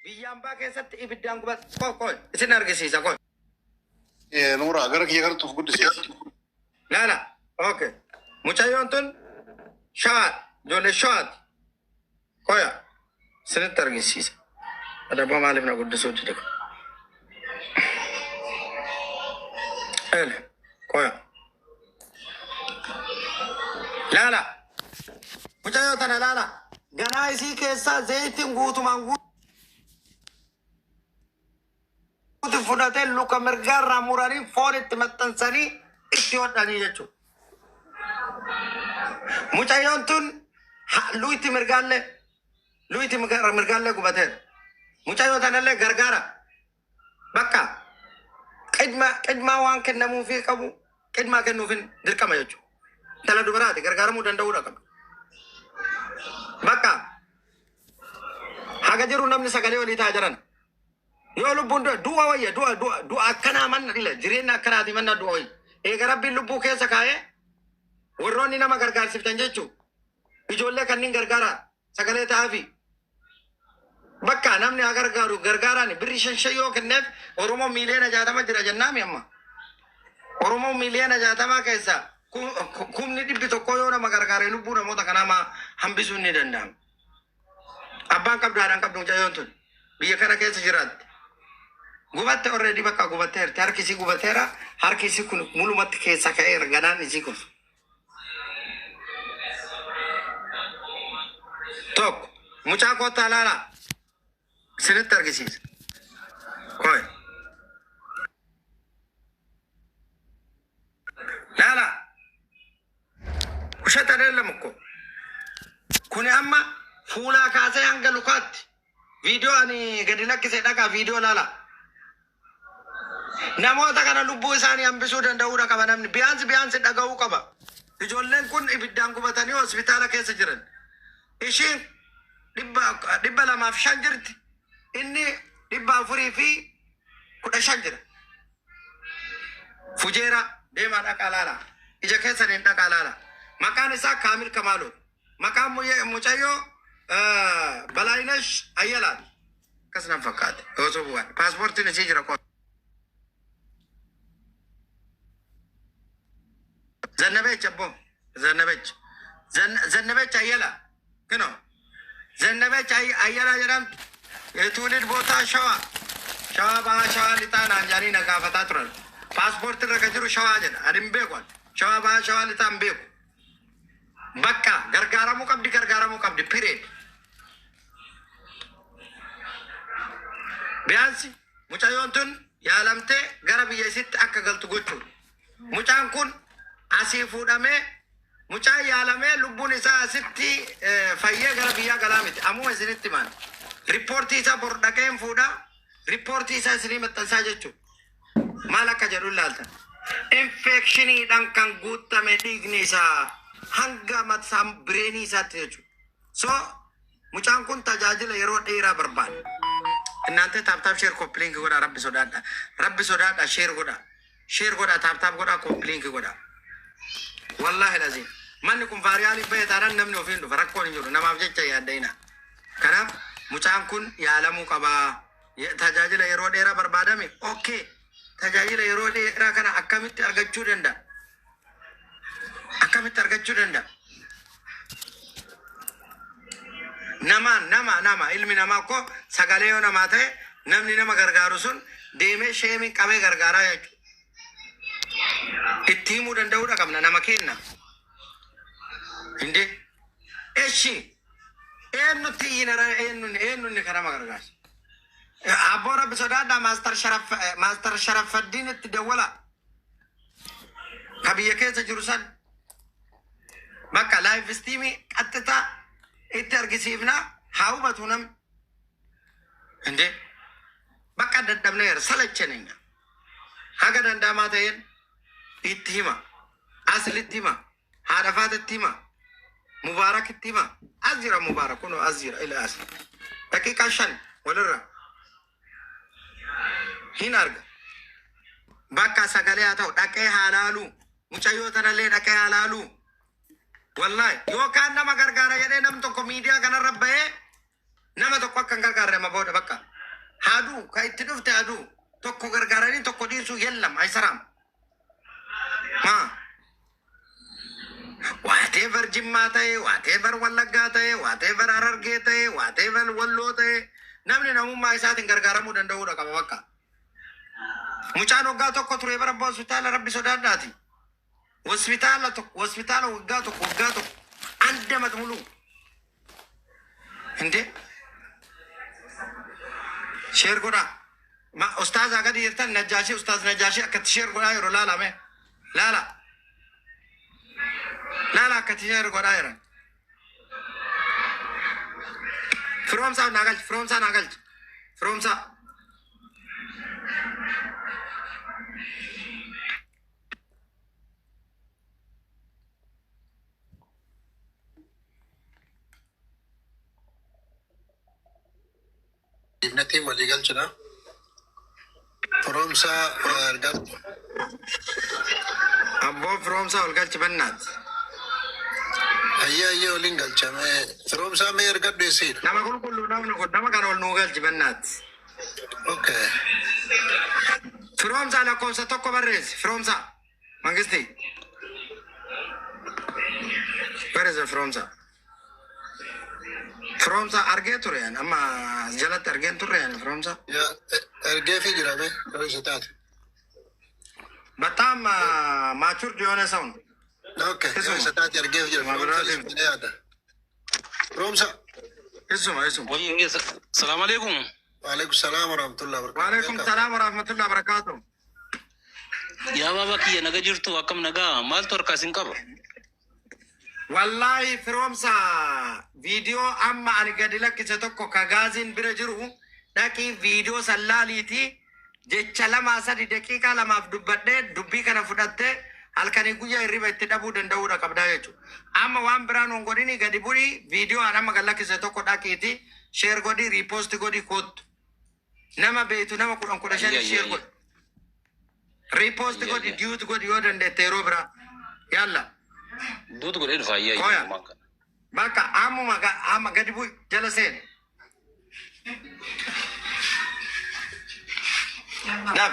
Biyyambaa keessatti ibiddaan gubatu qoqqoo isin argisiisa qoy. Nuura gara kiyya gartuuf guddisiisa. Laala okay. Mucayyoon tun shawaat ijoollee shawaat qoya isinitti argisiisa. Adabaa maaliif na guddisuu dide kun? Qoya. Laala mucayyoo tana laala ganaa isii keessaa zayitiin guutumaan fudhatee luka mirgaarraa muranii foon itti maxxansanii itti hodhanii jechuudha. Mucayyoon tun luyti mirgaallee gubateera. Mucayyoo tanallee gargaara. Bakka qidmaa waan kennamuufii qabu qidmaa kennuufin dirqama jechuudha. Tala dubaraati gargaaramuu danda'uudha qaba. Bakka haga jiru namni sagalee walii taa jiran. Yoo lubbuun du'a wayya du'a akkanaa manna dhila jireenya akkanaati manna du'a wayya. Eega rabbiin lubbuu keessa kaa'ee warroonni nama gargaarsiftan jechuun ijoollee kanneen gargaara sagalee ta'aafi bakka namni haa gargaaru gargaaraan birri 5 yoo kenneef Oromoo miiliyoona 60 jira jennaami amma. Oromoo miiliyoona 60 keessa kumni 100 yoo nama gargaaree lubbuu namoota kanaa hambisuun ni danda'ama. Abbaan qabdaadhaan qabdu mucayyoon tun biyya kana keessa jiraatti. Gubatte already bakka gubatteerti harki isii gubateera harki isii kun mulumatti keessa ka'eera ganaan isii kun. Tokko mucaa kottaa laala isinitti argisiisa. Koy. Laala ushata dheella mukko. Kuni amma fuulaa kaasee hanga lukaatti viidiyoo ani gadi lakkisee dhagaa viidiyoo laala. Namoota kana lubbuu isaanii hambisuu danda'uudha qaba namni biyaansi dhaga'uu qaba. Ijoolleen kun ibiddaan gubatanii hospitaala keessa jiran. Ishiin 205 jirti. Inni 415 jira. Fujeera deemaa dhaqaa laala. Ija keessaniin dhaqaa laala. Maqaan isaa Kaamil Kamaaloo. Maqaan mucayyoo Balaayinesh Ayyalaal. Akkasumas fakkaate. Osoo bu'aan. Paaspoortiin isii jira qofa. ዘነበች አየላ ግኖ ዘነበች አየላ ጀራም የትውልድ ቦታ ሸዋ ባሸዋ ሊጣን አንጃኒ ነጋፈታ ቱረን ፓስፖርት ረከጅሩ ሸዋ ጀን አድም ቤቋል ሸዋ ባሸዋ ሊጣን ቤቁ በቃ ገርጋራሙ ቀብዲ ፒሪድ ቢያንስ ሙጫዮንቱን ያለምቴ ገረብ የሲት አከገልቱ ጎቹ ሙጫን ኩን asii fuudhamee mucaa yaalamee lubbuun isaa asitti fayyee gara biyyaa galaa miti. Ammoo isinitti maal riippoortii isaa bor dhaqeen fuudha riippoortii isaa isinii maxxansaa jechuudha. Maal akka jedhu ilaaltan infekshiniidhaan kan guutame dhiigni isaa hanga matsaan bireenii isaatti jechuudha. So mucaan kun tajaajila yeroo dheeraa barbaada. Inaante taaptaap sheer koppiliinki godha rabbi sodaadha sheer godha taaptaap godha koppiliinki godha. Wallahi lazim manni kun faariyaali beetaadhaan namni ofiin dhufa rakkoon hin jiru namaaf jecha yaaddeina. Kanaaf mucaan kun yaalamuu qabaa. Tajaajila yeroo dheeraa barbaadame okay. Tajaajila yeroo dheeraa kana akkamitti argachuu danda'a? Nama ilmi namaa ko sagalee yoo namaa ta'e namni nama gargaaru sun deemee sheemii qabee gargaaraa jechuudha. Itti himuu danda'uudha qabna nama kenna. Inde eshi eenyutti eenyunni kan nama gargaarsa. Abboo rabbi sodaadhaa maastar Sharafaddiin itti dawwala. Ka biyya keessa jiru san bakka laayif istiimii qaxxitaa itti argisiifnaa haa hubatu namni. Inde bakka daddabneera salachanenya. Haga danda'amaa ta'een itti hima aslitti hima haadhafaatatti hima mubaarakitti hima as jira mubaarak kunoo as jira ila as daqiiqaa 5 walirra hin arga bakka sagalee haa ta'u dhaqee haalaalu mucayyoo tanallee dhaqee haalaalu wallahi yookaan nama gargaara jedhee nam tokko miidiyaa kanarra bahee nama tokko akka gargaarre ma booda bakka haaduu ka itti dhufte haaduu tokko gargaaranii tokko dhiisuu yellam aysaram ma whatever jimmaa ta'e whatever wallaggaa ta'e whatever harargee ta'e whatever walloo ta'e namni namummaa isaatiin gargaaramuu danda'uudha qaba bakka mucaan waggaa tokko ture bara hospitaala rabbi sodaadhaati hospitaala waggaa tokko andamat mulu እንዴ ሼር ጎዳ ማ ኡስታዝ አገዲ ይርተን ነጃሺ ኡስታዝ ነጃሺ አከት ሼር ጎዳ ይሮ ላላ መ ላላ አከት ሼር ጎዳ ይሮ ፍሮምሳ ናገልጭ ፍሮምሳ ibnati waligal chuna fromsa ergal abbo fromsa olgal chbanat ayya olingal chame fromsa me ergal desi nama kullu nama kan ol nugal chbanat okay fromsa la cosa tokko barres fromsa mangisti barres fromsa arge turean amma jalat argen turean fromsa ya erge fi jirabe resultat batam matur dione sound okay resultat erge fi jirabe fromsa isuma oye assalamu alaikum wa alaikum salam wa rahmatullahi wa barakatuh wa alaikum salam wa rahmatullahi wa barakatuh ya baba kiya naga jirtu akam naga mal torka sinkaba wallahi fromsa video amma an gadilak se tokko kagazin birajiru daki video sallaliti jecha lama sadi daqiqa lama dubbadde dubbi kana fudatte halkani guyya irriba itti dabu danda'uudha qabda jechu amma waan biraan ongodini gadi buri video anama galak se tokko dakiti share godi repost godi kot nama beetu nama kudan share share godi repost godi dude godi yodande tero bra yalla dudu ko edfa ya maka ama gadi bu jala sen dab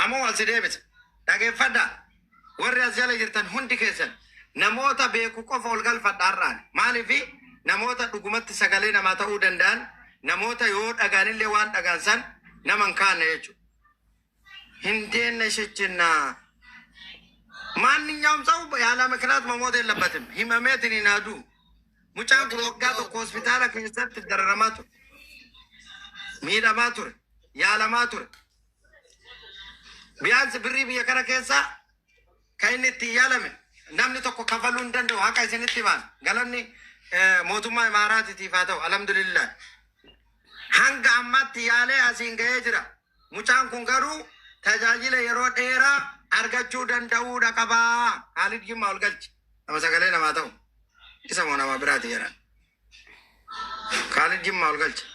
amu wal sidebet dage fada warri azjala jirtan hundi kesan namota beeku qofa olgal fadarran malifi namota dugumatti sagale nama ta'uu danda'an namota yoo dhagaanillee waan dhagaansan naman kaana jechu hindeen shechina ማንኛውም ሰው ያለ ምክንያት መሞት የለበትም። ህመሜትን ይናዱ ሙጫ ጉሮጋቶ ሆስፒታል ከሰት ተደረማቱ ሚዳማቱር ያለማቱር ቢያንስ ብሪ በየከረ ከሳ ከይነት ያለመ namni tokko kafalu እንደው አቃ ሲንት ይባል ገለኒ ሞቱማ ማራት ይፋተው አልহামዱሊላህ hanga ammatti yaale asin gahe jira mucaan kun garuu tajaajila yeroo dheeraa argachuu danda'uudha qaba Khalid Jimma ol galchi nama sagalee namaa ta'u isa moo nama biraati jedhan Khalid Jimma ol galchi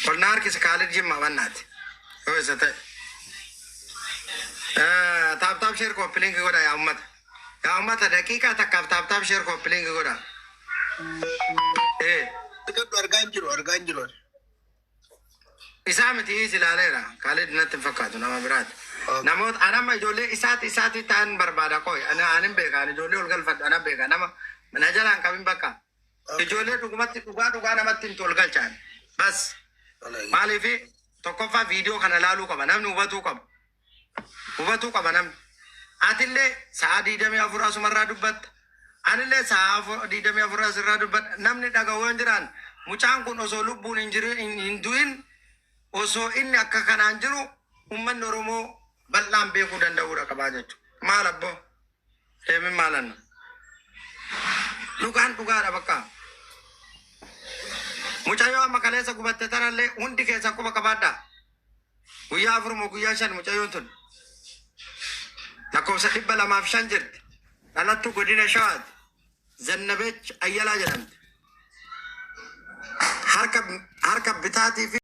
qolna harkisa Khalid Jimma bannaati yoo isa ta'e taaptaap sheer kooppilingi godha yaa ummata daqiiqaa takkaaf taaptaap sheer kooppilingi godha argaan jiru Isamiti silaleera Khalid natti fakkaatu nama biraati namoota anama ijoollee isaati ta'an barbaada koy anin beekaan ijoollee ol galfadhu ana beeka nama na jalaan qabin bakka ijoollee dhugumatti dhugaa namatti hin ol galchaan bas maaliifi tokkoffaa viidiyoo kana laaluu qaba namni hubatuu qaba namni atillee sa'a 24 asumarraa dubbatta anillee sa'a 24 asirraa dubbatta namni dhaga'uun jiraan mucaan kun osoo lubbuun hin du'in osoo inni akka kanaan jiru ummanni Oromoo bal'aan beekuu danda'uudha qabaa jechuudha. Maal abbo? Deemin maalanna? Dhugaadha bakka. Mucayyoo amma kaleessa gubatte tanallee hundi keessa quba qabaadha. Guyyaa 4 moo guyyaa 5 mucayyoon tun. Lakkoofsa 205 jirti. Dhalattu godina Shawaati. Zannabech Ayyalaa jedhamti. Harka bitaatii fi